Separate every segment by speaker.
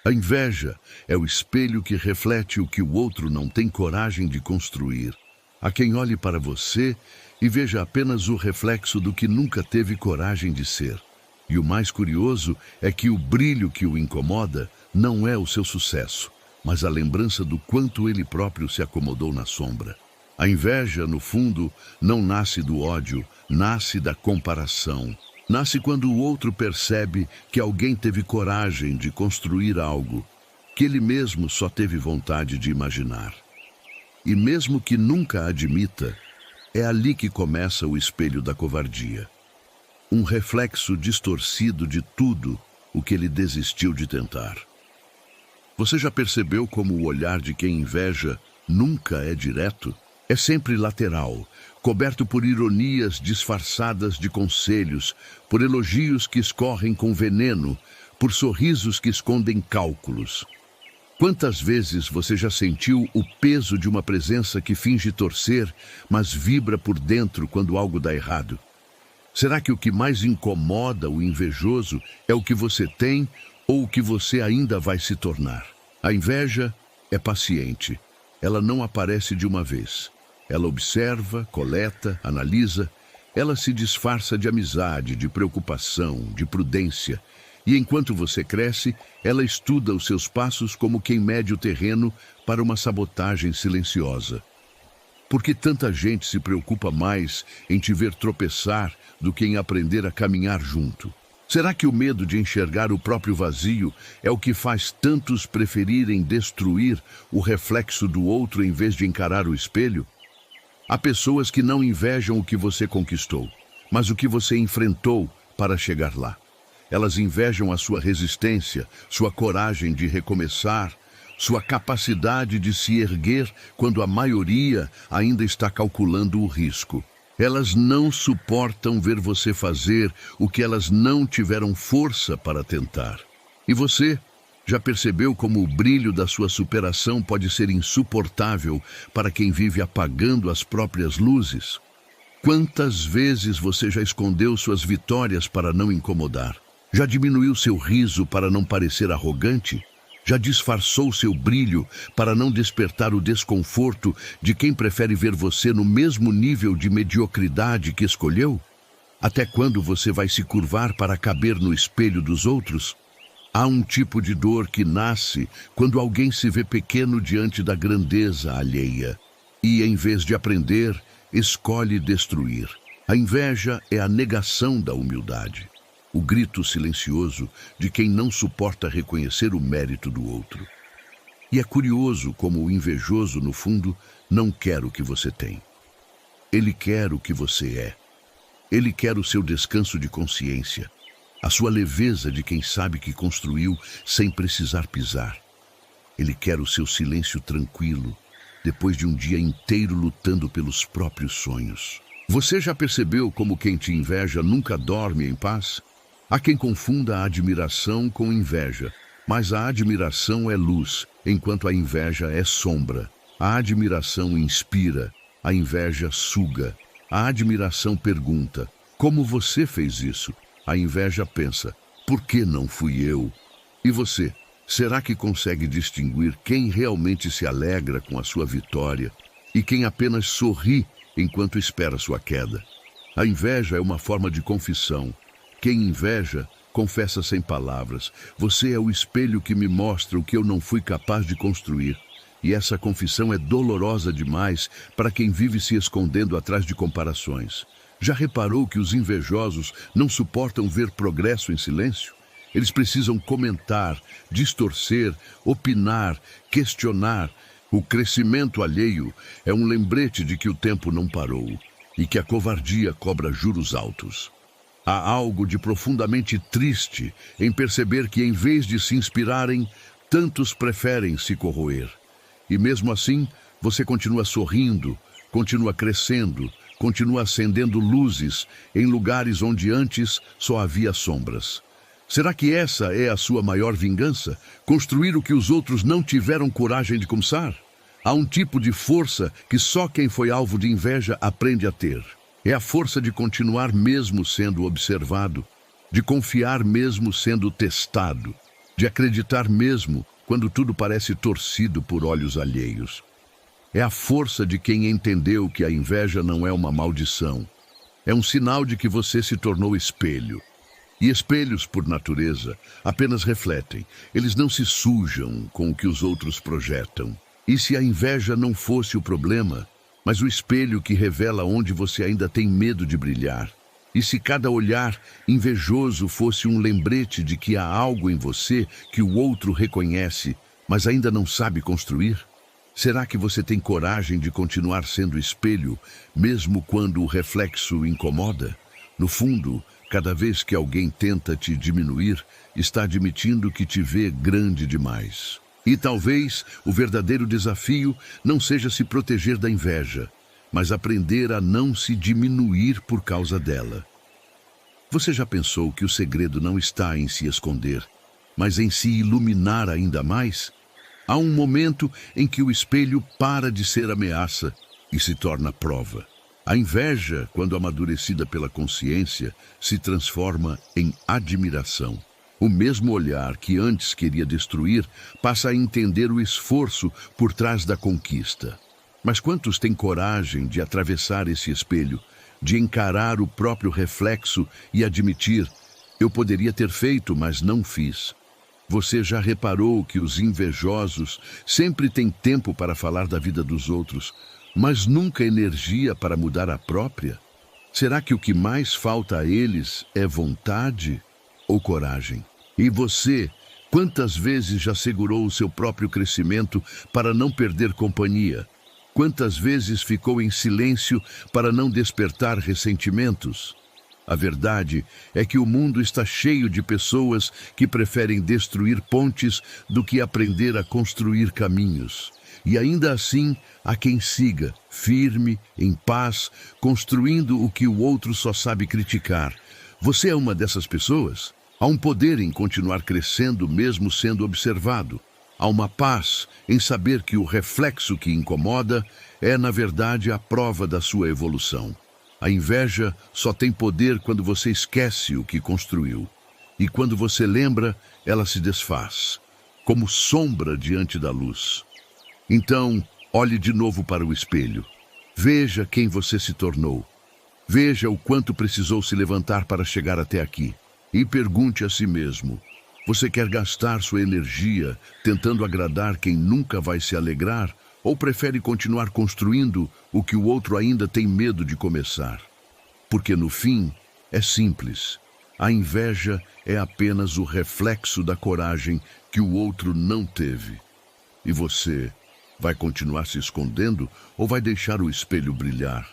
Speaker 1: A inveja é o espelho que reflete o que o outro não tem coragem de construir. Há quem olhe para você e veja apenas o reflexo do que nunca teve coragem de ser. E o mais curioso é que o brilho que o incomoda não é o seu sucesso, mas a lembrança do quanto ele próprio se acomodou na sombra. A inveja, no fundo, não nasce do ódio, nasce da comparação. Nasce quando o outro percebe que alguém teve coragem de construir algo que ele mesmo só teve vontade de imaginar. E mesmo que nunca admita, é ali que começa o espelho da covardia. Um reflexo distorcido de tudo o que ele desistiu de tentar. Você já percebeu como o olhar de quem inveja nunca é direto? É sempre lateral, coberto por ironias disfarçadas de conselhos, por elogios que escorrem com veneno, por sorrisos que escondem cálculos. Quantas vezes você já sentiu o peso de uma presença que finge torcer, mas vibra por dentro quando algo dá errado? Será que o que mais incomoda o invejoso é o que você tem ou o que você ainda vai se tornar? A inveja é paciente. Ela não aparece de uma vez. Ela observa, coleta, analisa. Ela se disfarça de amizade, de preocupação, de prudência. E enquanto você cresce, ela estuda os seus passos como quem mede o terreno para uma sabotagem silenciosa. Por que tanta gente se preocupa mais em te ver tropeçar do que em aprender a caminhar junto? Será que o medo de enxergar o próprio vazio é o que faz tantos preferirem destruir o reflexo do outro em vez de encarar o espelho? Há pessoas que não invejam o que você conquistou, mas o que você enfrentou para chegar lá. Elas invejam a sua resistência, sua coragem de recomeçar, sua capacidade de se erguer quando a maioria ainda está calculando o risco. Elas não suportam ver você fazer o que elas não tiveram força para tentar. E você já percebeu como o brilho da sua superação pode ser insuportável para quem vive apagando as próprias luzes? Quantas vezes você já escondeu suas vitórias para não incomodar? Já diminuiu seu riso para não parecer arrogante? Já disfarçou seu brilho para não despertar o desconforto de quem prefere ver você no mesmo nível de mediocridade que escolheu? Até quando você vai se curvar para caber no espelho dos outros? Há um tipo de dor que nasce quando alguém se vê pequeno diante da grandeza alheia e, em vez de aprender, escolhe destruir. A inveja é a negação da humildade. O grito silencioso de quem não suporta reconhecer o mérito do outro. E é curioso como o invejoso, no fundo, não quer o que você tem. Ele quer o que você é. Ele quer o seu descanso de consciência, a sua leveza de quem sabe que construiu sem precisar pisar. Ele quer o seu silêncio tranquilo, depois de um dia inteiro lutando pelos próprios sonhos. Você já percebeu como quem te inveja nunca dorme em paz? Há quem confunda a admiração com inveja, mas a admiração é luz, enquanto a inveja é sombra. A admiração inspira, a inveja suga. A admiração pergunta, como você fez isso? A inveja pensa, por que não fui eu? E você, será que consegue distinguir quem realmente se alegra com a sua vitória e quem apenas sorri enquanto espera sua queda? A inveja é uma forma de confissão. Quem inveja, confessa sem palavras. Você é o espelho que me mostra o que eu não fui capaz de construir. E essa confissão é dolorosa demais para quem vive se escondendo atrás de comparações. Já reparou que os invejosos não suportam ver progresso em silêncio? Eles precisam comentar, distorcer, opinar, questionar. O crescimento alheio é um lembrete de que o tempo não parou e que a covardia cobra juros altos. Há algo de profundamente triste em perceber que, em vez de se inspirarem, tantos preferem se corroer. E mesmo assim, você continua sorrindo, continua crescendo, continua acendendo luzes em lugares onde antes só havia sombras. Será que essa é a sua maior vingança? Construir o que os outros não tiveram coragem de começar? Há um tipo de força que só quem foi alvo de inveja aprende a ter. É a força de continuar mesmo sendo observado, de confiar mesmo sendo testado, de acreditar mesmo quando tudo parece torcido por olhos alheios. É a força de quem entendeu que a inveja não é uma maldição. É um sinal de que você se tornou espelho. E espelhos, por natureza, apenas refletem. Eles não se sujam com o que os outros projetam. E se a inveja não fosse o problema, mas o espelho que revela onde você ainda tem medo de brilhar? E se cada olhar invejoso fosse um lembrete de que há algo em você que o outro reconhece, mas ainda não sabe construir? Será que você tem coragem de continuar sendo espelho, mesmo quando o reflexo incomoda? No fundo, cada vez que alguém tenta te diminuir, está admitindo que te vê grande demais. E talvez o verdadeiro desafio não seja se proteger da inveja, mas aprender a não se diminuir por causa dela. Você já pensou que o segredo não está em se esconder, mas em se iluminar ainda mais? Há um momento em que o espelho para de ser ameaça e se torna prova. A inveja, quando amadurecida pela consciência, se transforma em admiração. O mesmo olhar que antes queria destruir passa a entender o esforço por trás da conquista. Mas quantos têm coragem de atravessar esse espelho, de encarar o próprio reflexo e admitir: eu poderia ter feito, mas não fiz? Você já reparou que os invejosos sempre têm tempo para falar da vida dos outros, mas nunca energia para mudar a própria? Será que o que mais falta a eles é vontade ou coragem? E você, quantas vezes já segurou o seu próprio crescimento para não perder companhia? Quantas vezes ficou em silêncio para não despertar ressentimentos? A verdade é que o mundo está cheio de pessoas que preferem destruir pontes do que aprender a construir caminhos. E ainda assim, há quem siga, firme, em paz, construindo o que o outro só sabe criticar. Você é uma dessas pessoas? Há um poder em continuar crescendo mesmo sendo observado. Há uma paz em saber que o reflexo que incomoda é, na verdade, a prova da sua evolução. A inveja só tem poder quando você esquece o que construiu. E quando você lembra, ela se desfaz, como sombra diante da luz. Então, olhe de novo para o espelho. Veja quem você se tornou. Veja o quanto precisou se levantar para chegar até aqui. E pergunte a si mesmo: você quer gastar sua energia tentando agradar quem nunca vai se alegrar? Ou prefere continuar construindo o que o outro ainda tem medo de começar? Porque no fim, é simples. A inveja é apenas o reflexo da coragem que o outro não teve. E você vai continuar se escondendo ou vai deixar o espelho brilhar?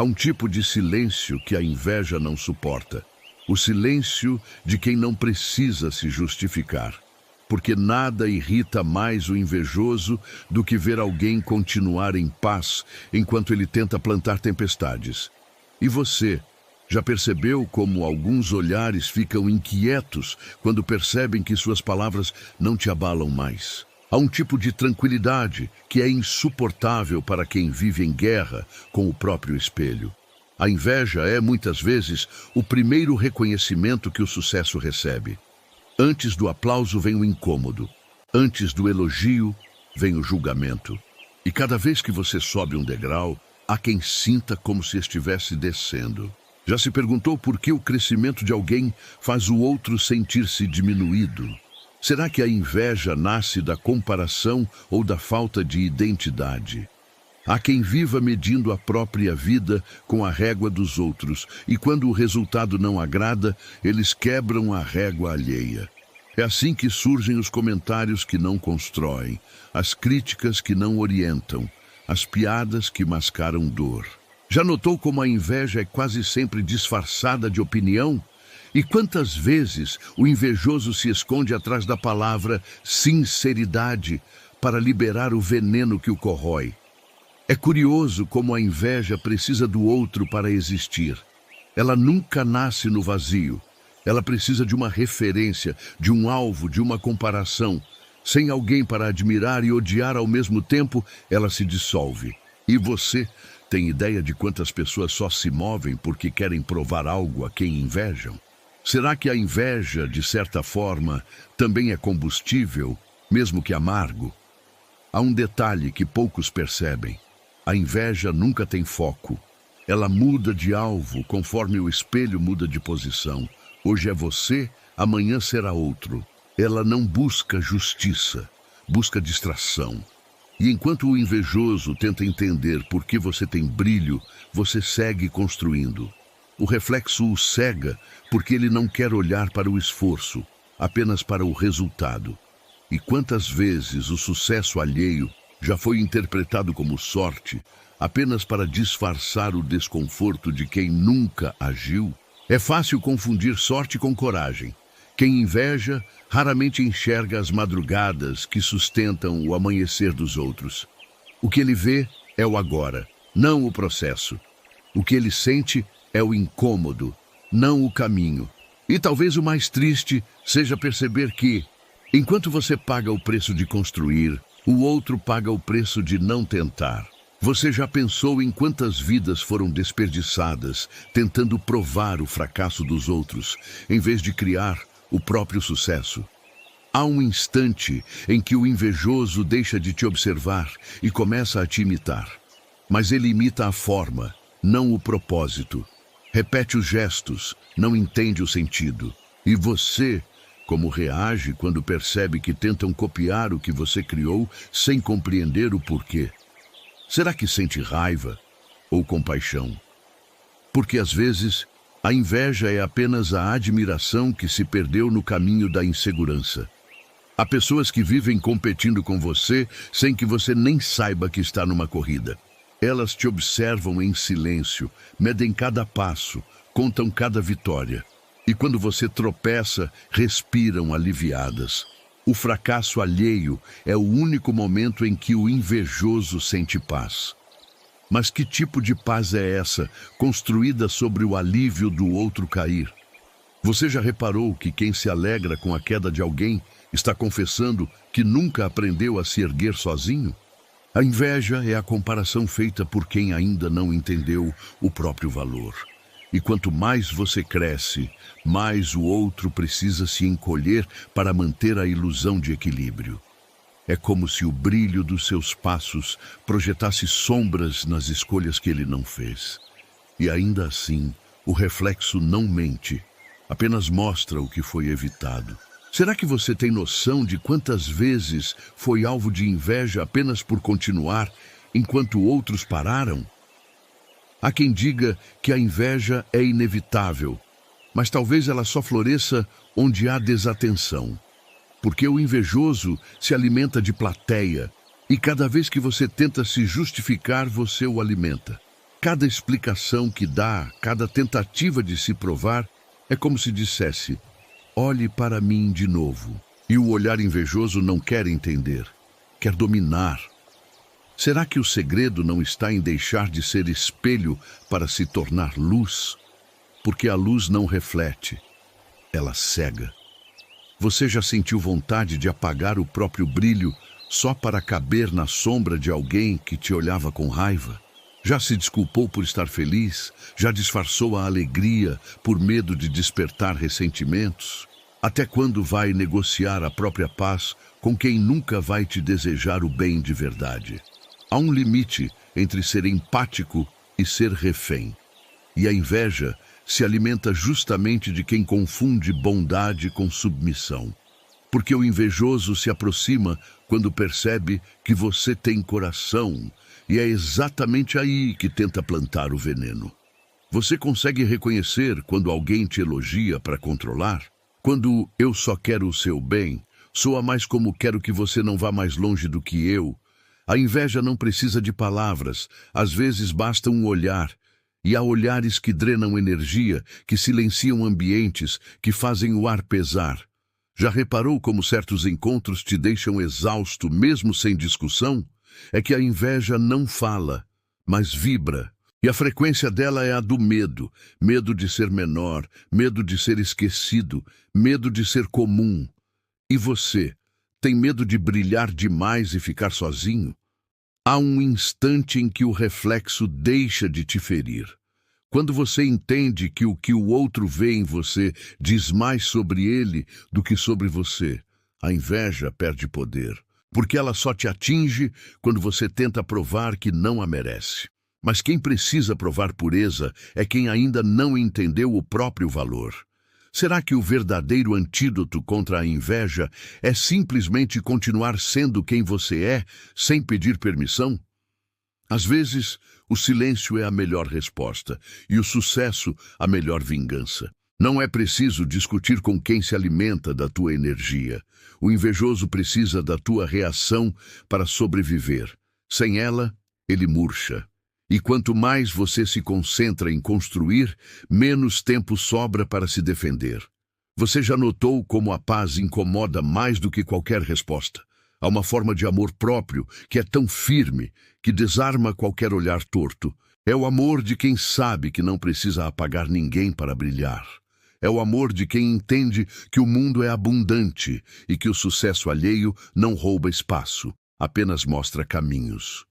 Speaker 1: Há um tipo de silêncio que a inveja não suporta. O silêncio de quem não precisa se justificar. Porque nada irrita mais o invejoso do que ver alguém continuar em paz enquanto ele tenta plantar tempestades. E você, já percebeu como alguns olhares ficam inquietos quando percebem que suas palavras não te abalam mais? Há um tipo de tranquilidade que é insuportável para quem vive em guerra com o próprio espelho. A inveja é, muitas vezes, o primeiro reconhecimento que o sucesso recebe. Antes do aplauso vem o incômodo. Antes do elogio, vem o julgamento. E cada vez que você sobe um degrau, há quem sinta como se estivesse descendo. Já se perguntou por que o crescimento de alguém faz o outro sentir-se diminuído? Será que a inveja nasce da comparação ou da falta de identidade? Há quem viva medindo a própria vida com a régua dos outros, e quando o resultado não agrada, eles quebram a régua alheia. É assim que surgem os comentários que não constroem, as críticas que não orientam, as piadas que mascaram dor. Já notou como a inveja é quase sempre disfarçada de opinião? E quantas vezes o invejoso se esconde atrás da palavra sinceridade para liberar o veneno que o corrói? É curioso como a inveja precisa do outro para existir. Ela nunca nasce no vazio. Ela precisa de uma referência, de um alvo, de uma comparação. Sem alguém para admirar e odiar ao mesmo tempo, ela se dissolve. E você tem ideia de quantas pessoas só se movem porque querem provar algo a quem invejam? Será que a inveja, de certa forma, também é combustível, mesmo que amargo? Há um detalhe que poucos percebem. A inveja nunca tem foco. Ela muda de alvo conforme o espelho muda de posição. Hoje é você, amanhã será outro. Ela não busca justiça, busca distração. E enquanto o invejoso tenta entender por que você tem brilho, você segue construindo. O reflexo o cega porque ele não quer olhar para o esforço, apenas para o resultado. E quantas vezes o sucesso alheio já foi interpretado como sorte, apenas para disfarçar o desconforto de quem nunca agiu? É fácil confundir sorte com coragem. Quem inveja raramente enxerga as madrugadas que sustentam o amanhecer dos outros. O que ele vê é o agora, não o processo. O que ele sente é o incômodo, não o caminho. E talvez o mais triste seja perceber que, enquanto você paga o preço de construir, o outro paga o preço de não tentar. Você já pensou em quantas vidas foram desperdiçadas tentando provar o fracasso dos outros, em vez de criar o próprio sucesso? Há um instante em que o invejoso deixa de te observar e começa a te imitar. Mas ele imita a forma, não o propósito. Repete os gestos, não entende o sentido. E você, como reage quando percebe que tentam copiar o que você criou sem compreender o porquê? Será que sente raiva ou compaixão? Porque às vezes a inveja é apenas a admiração que se perdeu no caminho da insegurança. Há pessoas que vivem competindo com você sem que você nem saiba que está numa corrida. Elas te observam em silêncio, medem cada passo, contam cada vitória. E quando você tropeça, respiram aliviadas. O fracasso alheio é o único momento em que o invejoso sente paz. Mas que tipo de paz é essa, construída sobre o alívio do outro cair? Você já reparou que quem se alegra com a queda de alguém está confessando que nunca aprendeu a se erguer sozinho? A inveja é a comparação feita por quem ainda não entendeu o próprio valor. E quanto mais você cresce, mais o outro precisa se encolher para manter a ilusão de equilíbrio. É como se o brilho dos seus passos projetasse sombras nas escolhas que ele não fez. E ainda assim, o reflexo não mente, apenas mostra o que foi evitado. Será que você tem noção de quantas vezes foi alvo de inveja apenas por continuar, enquanto outros pararam? Há quem diga que a inveja é inevitável, mas talvez ela só floresça onde há desatenção. Porque o invejoso se alimenta de plateia, e cada vez que você tenta se justificar, você o alimenta. Cada explicação que dá, cada tentativa de se provar, é como se dissesse: olhe para mim de novo. E o olhar invejoso não quer entender, quer dominar. Será que o segredo não está em deixar de ser espelho para se tornar luz? Porque a luz não reflete, ela cega. Você já sentiu vontade de apagar o próprio brilho só para caber na sombra de alguém que te olhava com raiva? Já se desculpou por estar feliz? Já disfarçou a alegria por medo de despertar ressentimentos? Até quando vai negociar a própria paz com quem nunca vai te desejar o bem de verdade? Há um limite entre ser empático e ser refém. E a inveja se alimenta justamente de quem confunde bondade com submissão. Porque o invejoso se aproxima quando percebe que você tem coração, e é exatamente aí que tenta plantar o veneno. Você consegue reconhecer quando alguém te elogia para controlar? Quando eu só quero o seu bem, soa mais como quero que você não vá mais longe do que eu. A inveja não precisa de palavras, às vezes basta um olhar. E há olhares que drenam energia, que silenciam ambientes, que fazem o ar pesar. Já reparou como certos encontros te deixam exausto mesmo sem discussão? É que a inveja não fala, mas vibra. E a frequência dela é a do medo. Medo de ser menor, medo de ser esquecido, medo de ser comum. E você Tem medo de brilhar demais e ficar sozinho? Há um instante em que o reflexo deixa de te ferir. Quando você entende que o outro vê em você diz mais sobre ele do que sobre você, a inveja perde poder, porque ela só te atinge quando você tenta provar que não a merece. Mas quem precisa provar pureza é quem ainda não entendeu o próprio valor. Será que o verdadeiro antídoto contra a inveja é simplesmente continuar sendo quem você é, sem pedir permissão? Às vezes, o silêncio é a melhor resposta e o sucesso a melhor vingança. Não é preciso discutir com quem se alimenta da tua energia. O invejoso precisa da tua reação para sobreviver. Sem ela, ele murcha. E quanto mais você se concentra em construir, menos tempo sobra para se defender. Você já notou como a paz incomoda mais do que qualquer resposta? Há uma forma de amor próprio que é tão firme que desarma qualquer olhar torto. É o amor de quem sabe que não precisa apagar ninguém para brilhar. É o amor de quem entende que o mundo é abundante e que o sucesso alheio não rouba espaço, apenas mostra caminhos.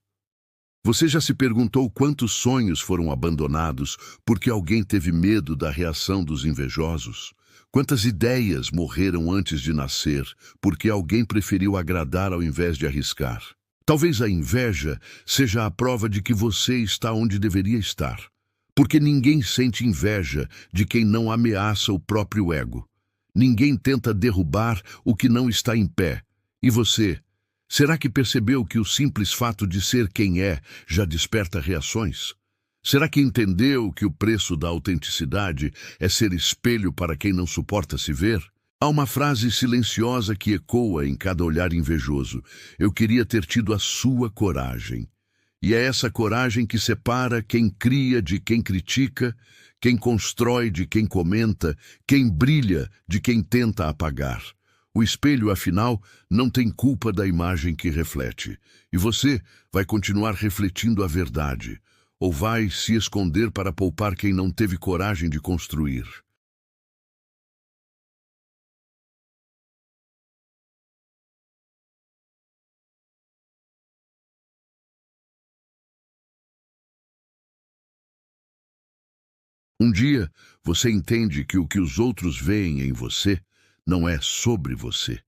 Speaker 1: Você já se perguntou quantos sonhos foram abandonados porque alguém teve medo da reação dos invejosos? Quantas ideias morreram antes de nascer porque alguém preferiu agradar ao invés de arriscar? Talvez a inveja seja a prova de que você está onde deveria estar. Porque ninguém sente inveja de quem não ameaça o próprio ego. Ninguém tenta derrubar o que não está em pé. E você? Será que percebeu que o simples fato de ser quem é já desperta reações? Será que entendeu que o preço da autenticidade é ser espelho para quem não suporta se ver? Há uma frase silenciosa que ecoa em cada olhar invejoso. Eu queria ter tido a sua coragem. E é essa coragem que separa quem cria de quem critica, quem constrói de quem comenta, quem brilha de quem tenta apagar. O espelho, afinal, não tem culpa da imagem que reflete. E você vai continuar refletindo a verdade, ou vai se esconder para poupar quem não teve coragem de construir. Um dia, você entende que o que os outros veem em você não é sobre você.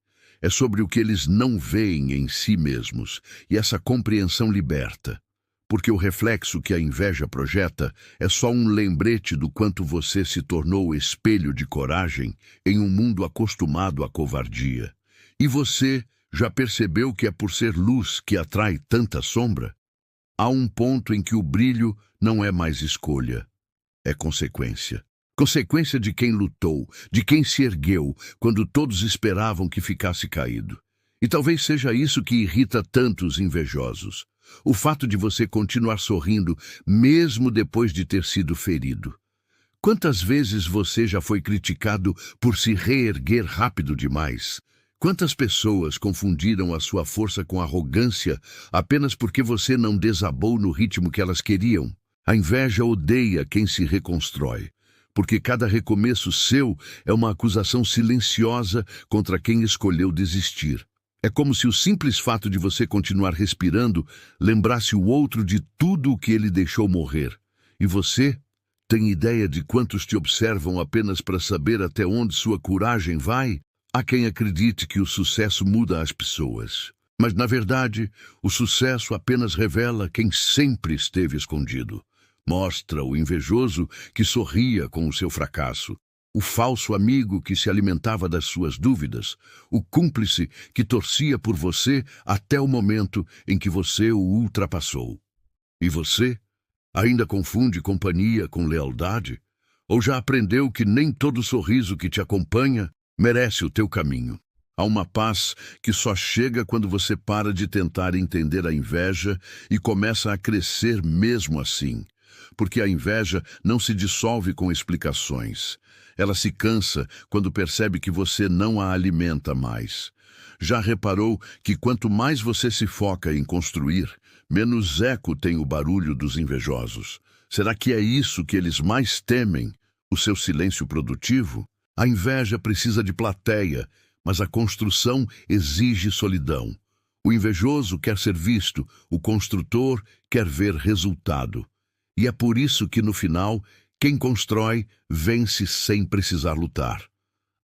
Speaker 1: É sobre o que eles não veem em si mesmos. E essa compreensão liberta. Porque o reflexo que a inveja projeta é só um lembrete do quanto você se tornou espelho de coragem em um mundo acostumado à covardia. E você já percebeu que é por ser luz que atrai tanta sombra? Há um ponto em que o brilho não é mais escolha. É consequência. Consequência de quem lutou, de quem se ergueu, quando todos esperavam que ficasse caído. E talvez seja isso que irrita tantos invejosos. O fato de você continuar sorrindo, mesmo depois de ter sido ferido. Quantas vezes você já foi criticado por se reerguer rápido demais? Quantas pessoas confundiram a sua força com arrogância apenas porque você não desabou no ritmo que elas queriam? A inveja odeia quem se reconstrói, porque cada recomeço seu é uma acusação silenciosa contra quem escolheu desistir. É como se o simples fato de você continuar respirando lembrasse o outro de tudo o que ele deixou morrer. E você tem ideia de quantos te observam apenas para saber até onde sua coragem vai? Há quem acredite que o sucesso muda as pessoas. Mas, na verdade, o sucesso apenas revela quem sempre esteve escondido. Mostra o invejoso que sorria com o seu fracasso, o falso amigo que se alimentava das suas dúvidas, o cúmplice que torcia por você até o momento em que você o ultrapassou. E você? Ainda confunde companhia com lealdade? Ou já aprendeu que nem todo sorriso que te acompanha merece o teu caminho? Há uma paz que só chega quando você para de tentar entender a inveja e começa a crescer mesmo assim. Porque a inveja não se dissolve com explicações. Ela se cansa quando percebe que você não a alimenta mais. Já reparou que quanto mais você se foca em construir, menos eco tem o barulho dos invejosos? Será que é isso que eles mais temem, o seu silêncio produtivo? A inveja precisa de plateia, mas a construção exige solidão. O invejoso quer ser visto, o construtor quer ver resultado. E é por isso que, no final, quem constrói vence sem precisar lutar.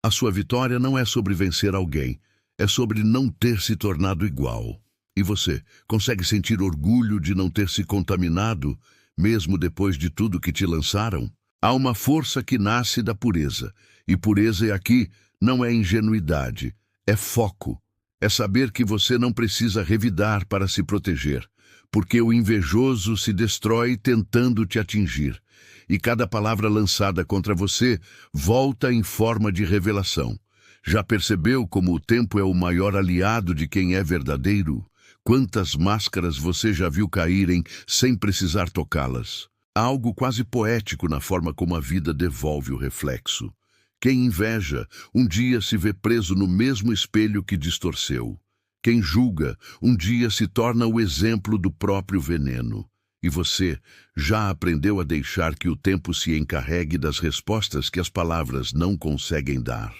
Speaker 1: A sua vitória não é sobre vencer alguém, é sobre não ter se tornado igual. E você consegue sentir orgulho de não ter se contaminado, mesmo depois de tudo que te lançaram? Há uma força que nasce da pureza, e pureza aqui não é ingenuidade, é foco. É saber que você não precisa revidar para se proteger, porque o invejoso se destrói tentando te atingir, e cada palavra lançada contra você volta em forma de revelação. Já percebeu como o tempo é o maior aliado de quem é verdadeiro? Quantas máscaras você já viu caírem sem precisar tocá-las? Há algo quase poético na forma como a vida devolve o reflexo. Quem inveja, um dia se vê preso no mesmo espelho que distorceu. Quem julga, um dia se torna o exemplo do próprio veneno. E você já aprendeu a deixar que o tempo se encarregue das respostas que as palavras não conseguem dar.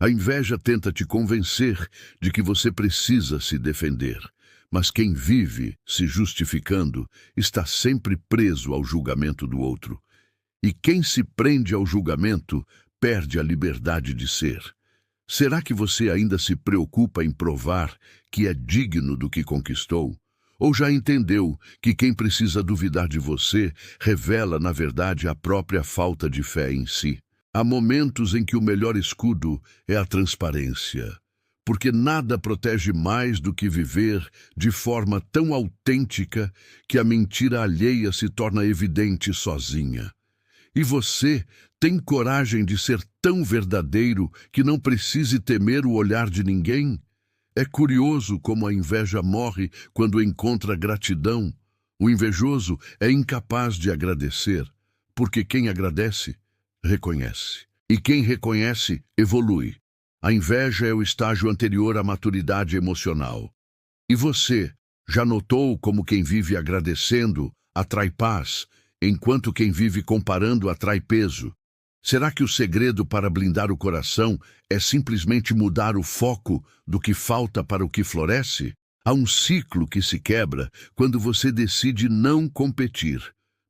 Speaker 1: A inveja tenta te convencer de que você precisa se defender. Mas quem vive se justificando está sempre preso ao julgamento do outro. E quem se prende ao julgamento perde a liberdade de ser. Será que você ainda se preocupa em provar que é digno do que conquistou? Ou já entendeu que quem precisa duvidar de você revela, na verdade, a própria falta de fé em si? Há momentos em que o melhor escudo é a transparência, porque nada protege mais do que viver de forma tão autêntica que a mentira alheia se torna evidente sozinha. E você tem coragem de ser tão verdadeiro que não precise temer o olhar de ninguém? É curioso como a inveja morre quando encontra gratidão. O invejoso é incapaz de agradecer, porque quem agradece, reconhece. E quem reconhece, evolui. A inveja é o estágio anterior à maturidade emocional. E você já notou como quem vive agradecendo atrai paz, enquanto quem vive comparando atrai peso? Será que o segredo para blindar o coração é simplesmente mudar o foco do que falta para o que floresce? Há um ciclo que se quebra quando você decide não competir,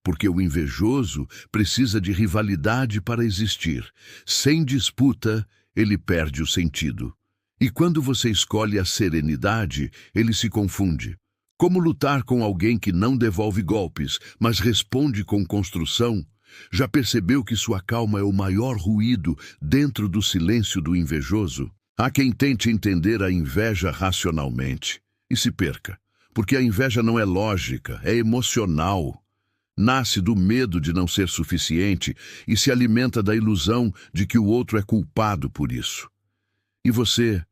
Speaker 1: porque o invejoso precisa de rivalidade para existir. Sem disputa, ele perde o sentido. E quando você escolhe a serenidade, ele se confunde. Como lutar com alguém que não devolve golpes, mas responde com construção? Já percebeu que sua calma é o maior ruído dentro do silêncio do invejoso? Há quem tente entender a inveja racionalmente e se perca, porque a inveja não é lógica, é emocional. Nasce do medo de não ser suficiente e se alimenta da ilusão de que o outro é culpado por isso. E você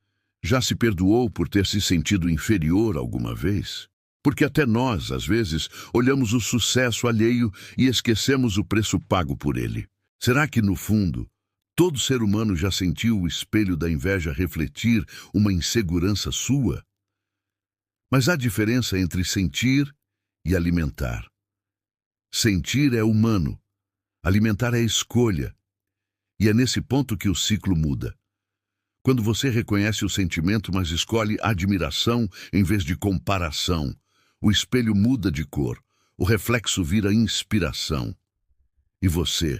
Speaker 1: já se perdoou por ter se sentido inferior alguma vez? Porque até nós, às vezes, olhamos o sucesso alheio e esquecemos o preço pago por ele. Será que, no fundo, todo ser humano já sentiu o espelho da inveja refletir uma insegurança sua? Mas há diferença entre sentir e alimentar. Sentir é humano, alimentar é escolha. E é nesse ponto que o ciclo muda. Quando você reconhece o sentimento, mas escolhe admiração em vez de comparação, o espelho muda de cor, o reflexo vira inspiração. E você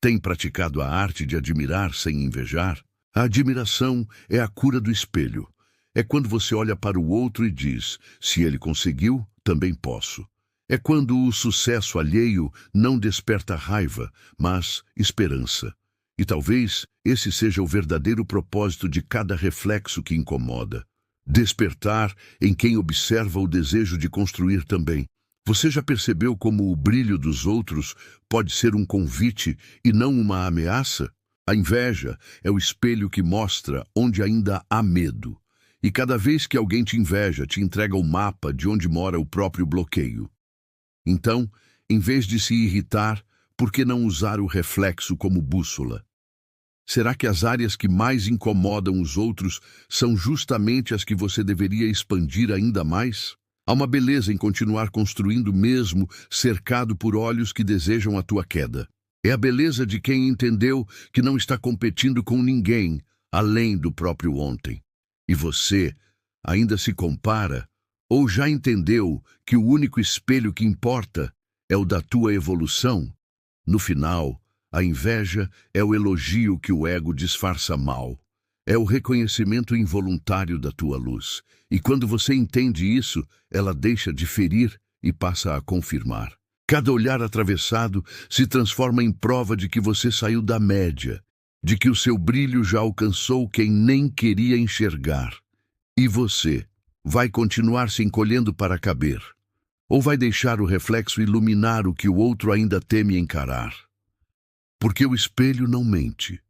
Speaker 1: tem praticado a arte de admirar sem invejar? A admiração é a cura do espelho. É quando você olha para o outro e diz, se ele conseguiu, também posso. É quando o sucesso alheio não desperta raiva, mas esperança. E talvez esse seja o verdadeiro propósito de cada reflexo que incomoda. Despertar em quem observa o desejo de construir também. Você já percebeu como o brilho dos outros pode ser um convite e não uma ameaça? A inveja é o espelho que mostra onde ainda há medo. E cada vez que alguém te inveja, te entrega o mapa de onde mora o próprio bloqueio. Então, em vez de se irritar, por que não usar o reflexo como bússola? Será que as áreas que mais incomodam os outros são justamente as que você deveria expandir ainda mais? Há uma beleza em continuar construindo mesmo cercado por olhos que desejam a tua queda. É a beleza de quem entendeu que não está competindo com ninguém, além do próprio ontem. E você ainda se compara ou já entendeu que o único espelho que importa é o da tua evolução? No final, a inveja é o elogio que o ego disfarça mal. É o reconhecimento involuntário da tua luz. E quando você entende isso, ela deixa de ferir e passa a confirmar. Cada olhar atravessado se transforma em prova de que você saiu da média, de que o seu brilho já alcançou quem nem queria enxergar. E você vai continuar se encolhendo para caber? Ou vai deixar o reflexo iluminar o que o outro ainda teme encarar? Porque o espelho não mente.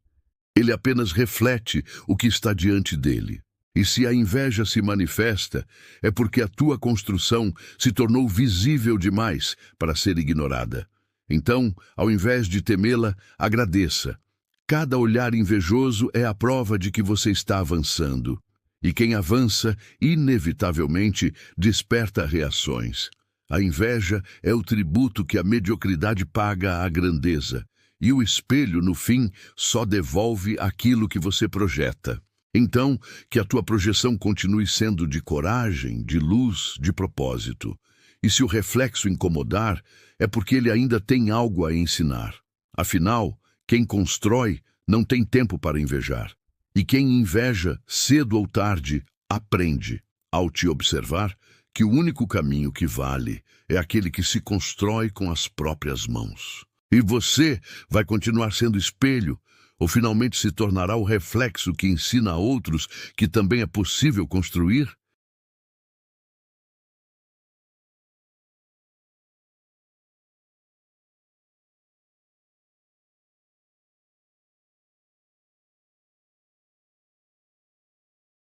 Speaker 1: Ele apenas reflete o que está diante dele. E se a inveja se manifesta, é porque a tua construção se tornou visível demais para ser ignorada. Então, ao invés de temê-la, agradeça. Cada olhar invejoso é a prova de que você está avançando. E quem avança, inevitavelmente, desperta reações. A inveja é o tributo que a mediocridade paga à grandeza. E o espelho, no fim, só devolve aquilo que você projeta. Então, que a tua projeção continue sendo de coragem, de luz, de propósito. E se o reflexo incomodar, é porque ele ainda tem algo a ensinar. Afinal, quem constrói não tem tempo para invejar. E quem inveja, cedo ou tarde, aprende, ao te observar, que o único caminho que vale é aquele que se constrói com as próprias mãos. E você vai continuar sendo espelho, ou finalmente se tornará o reflexo que ensina a outros que também é possível construir?